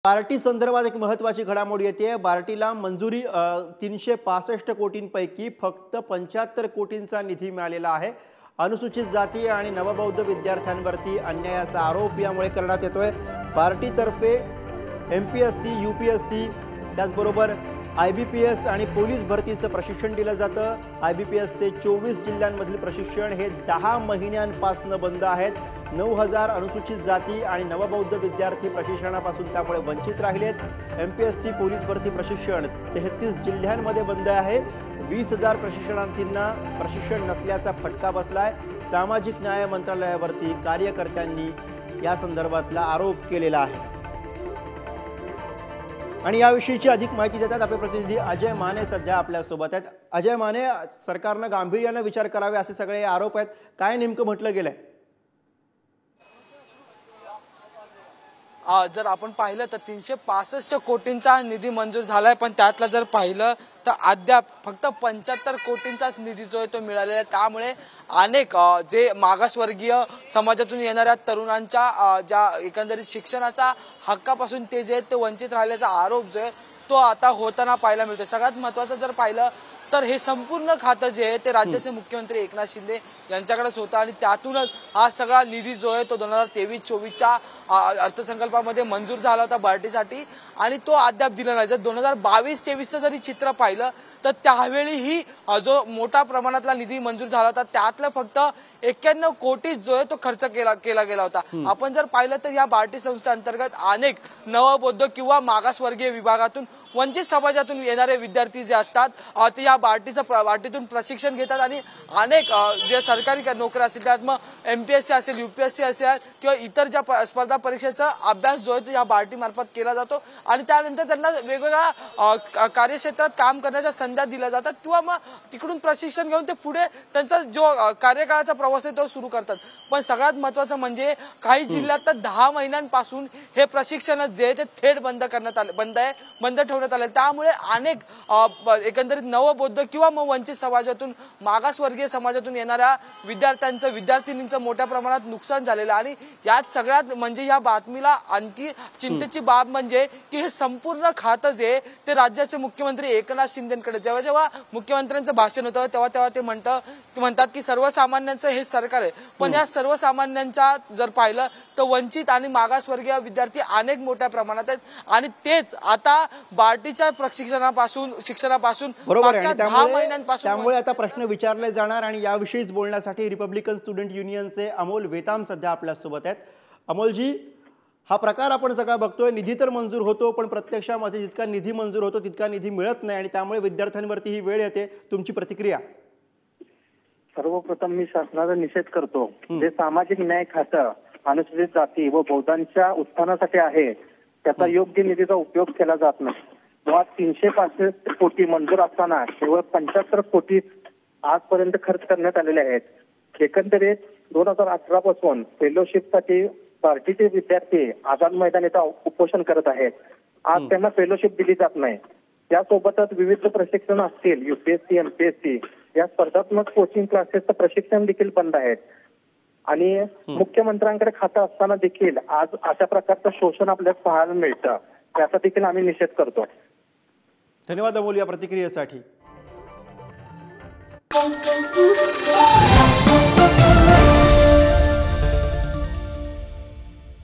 बार्टी संदर्भात एक महत्त्वाची घडामोड येते। बार्टीला मंजुरी 365 कोटींपैकी फक्त 75 कोटींचा निधी मिळालेला आहे। अनुसूचित जाती आणि नवबौद्ध विद्यार्थ्यांवरती अन्यायाचा आरोप यामुळे करण्यात येतोय। बार्टीतर्फे एमपीएससी, यूपीएससी त्याचबरोबर आयबीपीएस आणि पोलीस भरतीचं प्रशिक्षण दिलं जातं। आयबीपीएसचे 24 जिल्ह्यांमधील प्रशिक्षण हे 10 महिन्यांपासून बंद आहेत। 9000 अनुसूचित जाती आणि नवबौद्ध विद्यार्थी प्रशिक्षणापासून त्यामुळे वंचित राहिलेत। एमपीएससी पोलीस भरती प्रशिक्षण 33 जिल्ह्यांमध्ये बंद आहे। 20000 प्रशिक्षणार्थींना प्रशिक्षण नसल्याचा फटका बसलाय। सामाजिक न्याय मंत्रालयावरती कार्यकर्त्यांनी या संदर्भातला आरोप केलेला आहे। आणि याविषयीची अधिक माहिती देतात आपले प्रतिनिधी अजय माने सध्या आपल्या सोबत आहेत। अजय माने, सरकारनं गांभीर्याने विचार करावे असे सगळे आरोप आहेत, काय नेमकं म्हटलं गेलंय? जर आपण पाहिलं तर 365 कोटींचा निधी मंजूर झालाय, पण त्यातला जर पाहिलं तर अद्याप फक्त 75 कोटींचा निधी जो आहे तो मिळालेला आहे। त्यामुळे अनेक जे मागासवर्गीय समाजातून येणाऱ्या तरुणांच्या ज्या एकंदरीत शिक्षणाचा हक्कापासून ते जे ते वंचित राहिल्याचा आरोप जो आहे तो आता होताना पाहायला मिळतो। सगळ्यात महत्त्वाचं जर पाहिलं तर हे संपूर्ण खातं जे आहे ते राज्याचे मुख्यमंत्री एकनाथ शिंदे यांच्याकडेच होतं आणि त्यातूनच हा सगळा निधी जो आहे तो 2023-24च्या अर्थसंकल्पामध्ये मंजूर झाला होता बार्टीसाठी आणि तो अद्याप दिला नाही। जर 2022-23चं जरी चित्र पाहिलं तर त्यावेळीही जो मोठ्या प्रमाणातला निधी मंजूर झाला होता त्यातलं फक्त 91 कोटी जो आहे तो खर्च केला गेला होता। आपण जर पाहिलं तर या बार्टी संस्थेअंतर्गत अनेक नवबौद्ध किंवा मागासवर्गीय विभागातून वंचित समाजातून येणारे विद्यार्थी जे असतात ते या बार्टीतून प्रशिक्षण घेतात आणि अनेक जे सरकारी नोकऱ्या असतील त्यात मग एमपीएससी असेल, यूपीएससी असेल किंवा इतर ज्या स्पर्धा परीक्षेचा अभ्यास जो आहे तो या बार्टी मार्फत केला जातो आणि त्यानंतर त्यांना वेगवेगळ्या कार्यक्षेत्रात काम करण्याच्या संधी दिल्या जातात किंवा मग तिकडून प्रशिक्षण घेऊन ते पुढे त्यांचा जो कार्यकाळाचा प्रवास आहे तो सुरू करतात। पण सगळ्यात महत्त्वाचं म्हणजे काही जिल्ह्यात तर 10 महिन्यांपासून हे प्रशिक्षण जे आहे ते थेट बंद ठेवण्यात आले। त्यामुळे अनेक एकंदरीत नवबौद्ध किंवा मग वंचित समाजातून मागासवर्गीय समाजातून येणाऱ्या विद्यार्थिनींचं मोठ्या प्रमाणात नुकसान झालेलं आणि यात सगळ्यात म्हणजे या बातमीला आणखी चिंतेची बाब म्हणजे की हे संपूर्ण खातं जे ते राज्याचे मुख्यमंत्री एकनाथ शिंदेकडे जेव्हा मुख्यमंत्र्यांचं भाषण होतं तेव्हा ते म्हणतात की सर्वसामान्यांचं हे सरकार आहे, पण या सर्वसामान्यांचा जर पाहिलं तर वंचित आणि मागासवर्गीय विद्यार्थी अनेक मोठ्या प्रमाणात आहेत आणि तेच आता बार्टीच्या शिक्षणापासून बरोबर आहे। त्यामुळे आता प्रश्न विचारले जाणार आणि याविषयीच बोलण्यासाठी रिपब्लिकन स्टुडंट युनियनचे अमोल वेताम सध्या आपल्या सोबत आहेत। अमोलजी, हा प्रकार आपण सगळा बघतोय, निधी तर मंजूर होतो पण प्रत्यक्षामध्ये जितका निधी मंजूर होतो तितका निधी मिळत नाही आणि त्यामुळे विद्यार्थ्यांवरती ही वेळ येते, तुमची प्रतिक्रिया? सर्वप्रथम मी शासनाचा निषेध करतो। जे सामाजिक न्याय खातं अनुसूचित जाती व बौद्धांच्या उत्थानासाठी आहे त्याचा योग्य निधीचा उपयोग केला जात नाही। मुळात 365 कोटी मंजूर असताना केवळ 75 कोटी आजपर्यंत खर्च करण्यात आलेले आहेत। एकंदरीत 2018 पासून फेलोशिपसाठी बार्टीचे विद्यार्थी आझाद मैदान येथे उपोषण करत आहेत। आज त्यांना फेलोशिप दिली जात नाही। त्यासोबतच विविध प्रशिक्षण असतील, यूपीएससी, एमपीएससी या स्पर्धात्मक कोचिंग क्लासेसचं प्रशिक्षण देखील बंद आहेत आणि मुख्यमंत्र्यांकडे खातं असताना देखील आज अशा प्रकारचं शोषण आपल्याला पाहायला मिळतं। त्याचा देखील आम्ही निषेध करतो। धन्यवाद अमोल या प्रतिक्रियेसाठी।